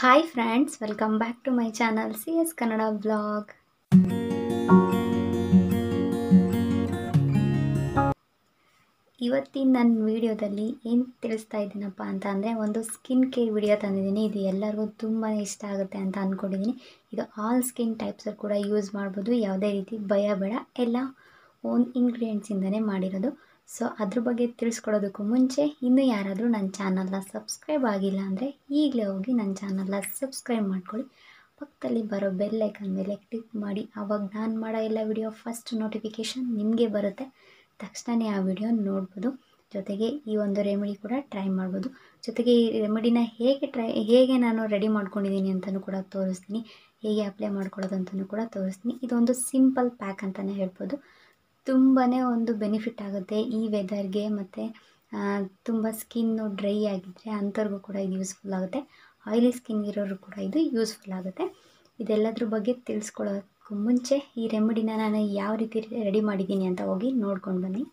Hi friends, welcome back to my channel CS Kannada vlog. ಇವತ್ತಿನ ನನ್ನ ವಿಡಿಯೋದಲ್ಲಿ ಏನು ತಿಳಿಸ್ತಾ ಇದ್ದೀನಪ್ಪ ಅಂತ ಅಂದರೆ ಒಂದು ಸ್ಕಿನ್ ಕೇರ್ ವಿಡಿಯೋ ತಂದಿದ್ದೀನಿ. ಇದು ಎಲ್ಲರಿಗೂ ತುಂಬಾ ಇಷ್ಟ ಆಗುತ್ತೆ ಅಂತ ಅಂದ್ಕೊಂಡಿದ್ದೀನಿ. ಇದು ಆಲ್ ಸ್ಕಿನ್ ಟೈಪ್ಸ್ ಕೂಡ ಯೂಸ್ ಮಾಡ್ಬೋದು, ಯಾವುದೇ ರೀತಿ ಭಯ ಬೇಡ, ಎಲ್ಲ ಓನ್ ಇಂಗ್ರೀಡಿಯೆಂಟ್ಸಿಂದನೇ ಮಾಡಿರೋದು. ಸೊ ಅದ್ರ ಬಗ್ಗೆ ತಿಳಿಸ್ಕೊಡೋದಕ್ಕೂ ಮುಂಚೆ ಇನ್ನೂ ಯಾರಾದರೂ ನನ್ನ ಚಾನಲ್ನ ಸಬ್ಸ್ಕ್ರೈಬ್ ಆಗಿಲ್ಲ ಅಂದರೆ ಈಗಲೇ ಹೋಗಿ ನನ್ನ ಚಾನಲ್ನ ಸಬ್ಸ್ಕ್ರೈಬ್ ಮಾಡ್ಕೊಳ್ಳಿ. ಪಕ್ಕದಲ್ಲಿ ಬರೋ ಬೆಲ್ ಐಕನ್ ಮೇಲೆ ಕ್ಲಿಕ್ ಮಾಡಿ, ಆವಾಗ ನಾನು ಮಾಡೋ ಎಲ್ಲ ವಿಡಿಯೋ ಫಸ್ಟ್ ನೋಟಿಫಿಕೇಷನ್ ನಿಮಗೆ ಬರುತ್ತೆ. ತಕ್ಷಣವೇ ಆ ವಿಡಿಯೋ ನೋಡ್ಬೋದು. ಜೊತೆಗೆ ಈ ಒಂದು ರೆಮಿಡಿ ಕೂಡ ಟ್ರೈ ಮಾಡ್ಬೋದು. ಜೊತೆಗೆ ಈ ರೆಮಿಡಿನ ಹೇಗೆ ನಾನು ರೆಡಿ ಮಾಡ್ಕೊಂಡಿದ್ದೀನಿ ಅಂತಲೂ ಕೂಡ ತೋರಿಸ್ತೀನಿ, ಹೇಗೆ ಅಪ್ಲೈ ಮಾಡ್ಕೊಳ್ಳೋದು ಅಂತಲೂ ಕೂಡ ತೋರಿಸ್ತೀನಿ. ಇದೊಂದು ಸಿಂಪಲ್ ಪ್ಯಾಕ್ ಅಂತಲೇ ಹೇಳ್ಬೋದು. ತುಂಬಾ ಒಂದು ಬೆನಿಫಿಟ್ ಆಗುತ್ತೆ ಈ ವೆದರ್ಗೆ, ಮತ್ತು ತುಂಬ ಸ್ಕಿನ್ನು ಡ್ರೈ ಆಗಿದ್ದರೆ ಅಂಥವ್ರಿಗೂ ಕೂಡ ಇದು ಯೂಸ್ಫುಲ್ ಆಗುತ್ತೆ. ಆಯಿಲಿ ಸ್ಕಿನ್ ಇರೋರು ಕೂಡ ಇದು ಯೂಸ್ಫುಲ್ ಆಗುತ್ತೆ. ಇದೆಲ್ಲದ್ರ ಬಗ್ಗೆ ತಿಳಿಸ್ಕೊಳ್ಳೋದಕ್ಕೂ ಮುಂಚೆ ಈ ರೆಮಿಡಿನ ನಾನು ಯಾವ ರೀತಿ ರೆಡಿ ಮಾಡಿದ್ದೀನಿ ಅಂತ ಹೋಗಿ ನೋಡ್ಕೊಂಡು ಬನ್ನಿ.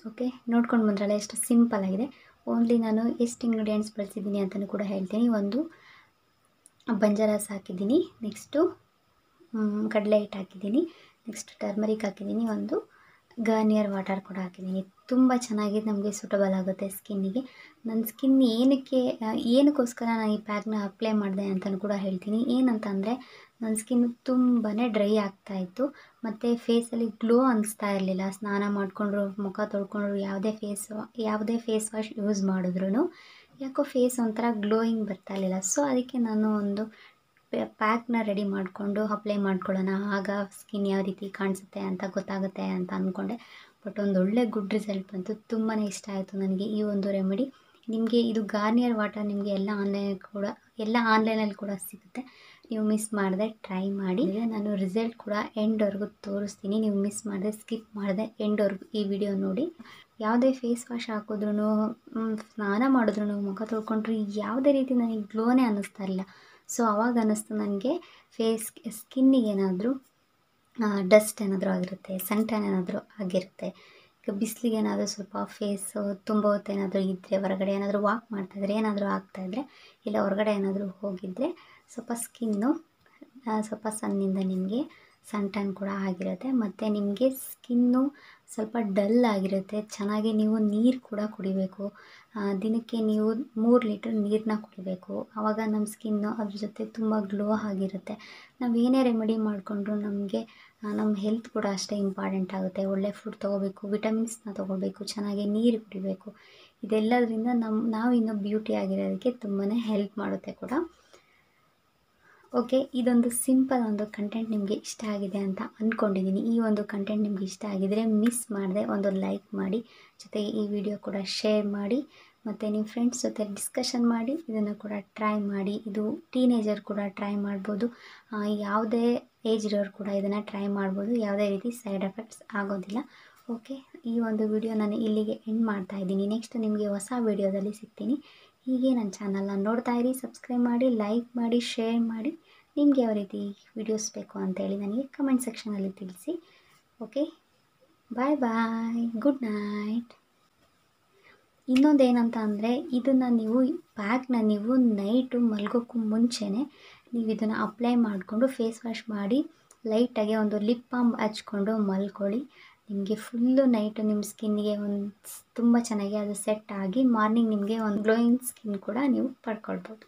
ಓಕೆ, ನೋಡ್ಕೊಂಡು ಬಂದ್ರಲ್ಲ ಎಷ್ಟು ಸಿಂಪಲ್ ಆಗಿದೆ. ಓನ್ಲಿ ನಾನು ಎಷ್ಟು ಇಂಗ್ರೀಡಿಯೆಂಟ್ಸ್ ಬಳಸಿದ್ದೀನಿ ಅಂತಲೂ ಕೂಡ ಹೇಳ್ತೀನಿ. ಒಂದು ಬಂಜಾರಾಸ್ ಹಾಕಿದ್ದೀನಿ, ನೆಕ್ಸ್ಟು ಕಡಲೆ ಹಿಟ್ಟು ಹಾಕಿದ್ದೀನಿ, ನೆಕ್ಸ್ಟ್ ಟರ್ಮರಿಕ್ ಹಾಕಿದ್ದೀನಿ, ಒಂದು ಗಾರ್ನಿಯರ್ ವಾಟರ್ ಕೂಡ ಹಾಕಿದ್ದೀನಿ. ತುಂಬ ಚೆನ್ನಾಗಿ ನಮಗೆ ಸೂಟಬಲ್ ಆಗುತ್ತೆ ಸ್ಕಿನ್ನಿಗೆ. ನನ್ನ ಸ್ಕಿನ್ ಏನಕ್ಕೋಸ್ಕರ ನಾನು ಈ ಪ್ಯಾಕ್ನ ಅಪ್ಲೈ ಮಾಡಿದೆ ಅಂತಲೂ ಕೂಡ ಹೇಳ್ತೀನಿ. ಏನಂತ ಅಂದರೆ ನನ್ನ ಸ್ಕಿನ್ ತುಂಬಾ ಡ್ರೈ ಆಗ್ತಾಯಿತ್ತು, ಮತ್ತು ಫೇಸಲ್ಲಿ ಗ್ಲೋ ಅನಿಸ್ತಾ ಇರಲಿಲ್ಲ. ಸ್ನಾನ ಮಾಡಿಕೊಂಡ್ರು, ಮುಖ ತೊಳ್ಕೊಂಡ್ರು, ಯಾವುದೇ ಫೇಸ್ ವಾಶ್ ಯೂಸ್ ಮಾಡಿದ್ರೂ ಯಾಕೋ ಫೇಸ್ ಒಂಥರ ಗ್ಲೋಯಿಂಗ್ ಬರ್ತಾ ಇರಲಿಲ್ಲ. ಸೊ ಅದಕ್ಕೆ ನಾನು ಒಂದು ಪ್ಯಾಕ್ನ ರೆಡಿ ಮಾಡಿಕೊಂಡು ಅಪ್ಲೈ ಮಾಡ್ಕೊಳ್ಳೋಣ, ಆಗ ಸ್ಕಿನ್ ಯಾವ ರೀತಿ ಕಾಣಿಸುತ್ತೆ ಅಂತ ಗೊತ್ತಾಗುತ್ತೆ ಅಂತ ಅಂದ್ಕೊಂಡೆ. ಬಟ್ ಒಂದು ಒಳ್ಳೆ ಗುಡ್ ರಿಸಲ್ಟ್ ಬಂತು. ತುಂಬಾ ಇಷ್ಟ ಆಯಿತು ನನಗೆ ಈ ಒಂದು ರೆಮಿಡಿ. ನಿಮಗೆ ಇದು ಗಾರ್ನಿಯರ್ ವಾಟರ್ ನಿಮಗೆ ಎಲ್ಲ ಆನ್ಲೈನಲ್ಲಿ ಕೂಡ ಸಿಗುತ್ತೆ. ನೀವು ಮಿಸ್ ಮಾಡದೆ ಟ್ರೈ ಮಾಡಿ. ನಾನು ರಿಸಲ್ಟ್ ಕೂಡ ಎಂಡ್ವರೆಗೂ ತೋರಿಸ್ತೀನಿ. ನೀವು ಮಿಸ್ ಮಾಡದೆ, ಸ್ಕಿಪ್ ಮಾಡದೆ ಎಂಡ್ವರೆಗೂ ಈ ವಿಡಿಯೋ ನೋಡಿ. ಯಾವುದೇ ಫೇಸ್ ವಾಶ್ ಹಾಕಿದ್ರೂ, ಸ್ನಾನ ಮಾಡಿದ್ರೂ, ಮುಖ ತೊಳ್ಕೊಂಡ್ರು ಯಾವುದೇ ರೀತಿ ನನಗೆ ಗ್ಲೋನೇ ಅನ್ನಿಸ್ತಾ ಇರಲಿಲ್ಲ. ಸೊ ಅವಾಗ ಅನ್ನಿಸ್ತು ನನಗೆ ಸ್ಕಿನ್ನಿಗೆ ಏನಾದರೂ ಡಸ್ಟ್ ಏನಾದರೂ ಆಗಿರುತ್ತೆ, ಸನ್ ಟ್ಯಾನ್ ಏನಾದರೂ ಆಗಿರುತ್ತೆ. ಈಗ ಬಿಸಿಲಿಗೆ ಏನಾದರೂ ಸ್ವಲ್ಪ ಫೇಸು ತುಂಬ ಹೊತ್ತು ಏನಾದರೂ ಇದ್ದರೆ, ಹೊರಗಡೆ ಏನಾದರೂ ವಾಕ್ ಮಾಡ್ತಾಯಿದ್ರೆ ಏನಾದರೂ ಆಗ್ತಾಯಿದ್ರೆ, ಇಲ್ಲ ಹೊರಗಡೆ ಏನಾದರೂ ಹೋಗಿದ್ದರೆ ಸ್ವಲ್ಪ ಸ್ಕಿನ್ನು ಸ್ವಲ್ಪ ಸನ್ನಿಂದ ನಿಮಗೆ ಸನ್ ಟ್ಯಾನ್ ಕೂಡ ಆಗಿರುತ್ತೆ. ಮತ್ತು ನಿಮಗೆ ಸ್ಕಿನ್ನು ಸ್ವಲ್ಪ ಡಲ್ ಆಗಿರುತ್ತೆ. ಚೆನ್ನಾಗಿ ನೀವು ನೀರು ಕೂಡ ಕುಡಿಬೇಕು. ದಿನಕ್ಕೆ ನೀವು 3 ಲೀಟರ್ ನೀರನ್ನ ಕುಡಿಬೇಕು. ಆವಾಗ ನಮ್ಮ ಸ್ಕಿನ್ನು ಅದ್ರ ಜೊತೆ ತುಂಬ ಗ್ಲೋ ಆಗಿರುತ್ತೆ. ನಾವು ಏನೇ ರೆಮಿಡಿ ಮಾಡಿಕೊಂಡ್ರು ನಮಗೆ ನಮ್ಮ ಹೆಲ್ತ್ ಕೂಡ ಅಷ್ಟೇ ಇಂಪಾರ್ಟೆಂಟ್ ಆಗುತ್ತೆ. ಒಳ್ಳೆ ಫುಡ್ ತೊಗೋಬೇಕು, ವಿಟಮಿನ್ಸ್ನ ತೊಗೋಬೇಕು, ಚೆನ್ನಾಗಿ ನೀರು ಕುಡಿಬೇಕು. ಇದೆಲ್ಲದರಿಂದ ನಾವು ಇನ್ನೂ ಬ್ಯೂಟಿ ಆಗಿರೋದಕ್ಕೆ ತುಂಬಾ ಹೆಲ್ಪ್ ಮಾಡುತ್ತೆ ಕೂಡ. ಓಕೆ, ಇದೊಂದು ಸಿಂಪಲ್ ಒಂದು ಕಂಟೆಂಟ್ ನಿಮಗೆ ಇಷ್ಟ ಆಗಿದೆ ಅಂತ ಅಂದ್ಕೊಂಡಿದ್ದೀನಿ. ಈ ಒಂದು ಕಂಟೆಂಟ್ ನಿಮಗೆ ಇಷ್ಟ ಆಗಿದರೆ ಮಿಸ್ ಮಾಡದೆ ಒಂದು ಲೈಕ್ ಮಾಡಿ, ಜೊತೆಗೆ ಈ ವಿಡಿಯೋ ಕೂಡ ಶೇರ್ ಮಾಡಿ, ಮತ್ತು ನಿಮ್ಮ ಫ್ರೆಂಡ್ಸ್ ಜೊತೆ ಡಿಸ್ಕಷನ್ ಮಾಡಿ ಇದನ್ನು ಕೂಡ ಟ್ರೈ ಮಾಡಿ. ಇದು ಟೀನೇಜರ್ ಕೂಡ ಟ್ರೈ ಮಾಡ್ಬೋದು, ಯಾವುದೇ ಏಜ್ ಇರೋರು ಕೂಡ ಇದನ್ನು ಟ್ರೈ ಮಾಡ್ಬೋದು. ಯಾವುದೇ ರೀತಿ ಸೈಡ್ ಎಫೆಕ್ಟ್ಸ್ ಆಗೋದಿಲ್ಲ. ಓಕೆ, ಈ ಒಂದು ವಿಡಿಯೋ ನಾನು ಇಲ್ಲಿಗೆ ಎಂಡ್ ಮಾಡ್ತಾ ಇದ್ದೀನಿ. ನೆಕ್ಸ್ಟ್ ನಿಮಗೆ ಹೊಸ ವಿಡಿಯೋದಲ್ಲಿ ಸಿಗ್ತೀನಿ. ಹೀಗೆ ನನ್ನ ಚಾನಲ್ನ ನೋಡ್ತಾ ಇರಿ, ಸಬ್ಸ್ಕ್ರೈಬ್ ಮಾಡಿ, ಲೈಕ್ ಮಾಡಿ, ಶೇರ್ ಮಾಡಿ. ನಿಮಗೆ ಯಾವ ರೀತಿ ವಿಡಿಯೋಸ್ ಬೇಕು ಅಂತೇಳಿ ನನಗೆ ಕಮೆಂಟ್ ಸೆಕ್ಷನಲ್ಲಿ ತಿಳಿಸಿ. ಓಕೆ, ಬಾಯ್ ಬಾಯ್, ಗುಡ್ ನೈಟ್. ಇನ್ನೊಂದೇನಂತ ಅಂದರೆ ಇದನ್ನು ಪ್ಯಾಕ್ನ ನೀವು ನೈಟು ಮಲ್ಗೋಕ್ಕೂ ಮುಂಚೆನೇ ನೀವು ಇದನ್ನು ಅಪ್ಲೈ ಮಾಡಿಕೊಂಡು ಫೇಸ್ ವಾಶ್ ಮಾಡಿ ಲೈಟಾಗಿ ಒಂದು ಲಿಪ್ ಬಾಮ್ ಹಚ್ಕೊಂಡು ಮಲ್ಕೊಳ್ಳಿ. ನಿಮಗೆ ಫುಲ್ಲು ನೈಟು ನಿಮ್ಮ ಸ್ಕಿನ್ನಿಗೆ ತುಂಬ ಚೆನ್ನಾಗಿ ಅದು ಸೆಟ್ ಆಗಿ ಮಾರ್ನಿಂಗ್ ನಿಮಗೆ ಒಂದು ಗ್ಲೋಯಿಂಗ್ ಸ್ಕಿನ್ ಕೂಡ ನೀವು ಪಡ್ಕೊಳ್ಬೋದು.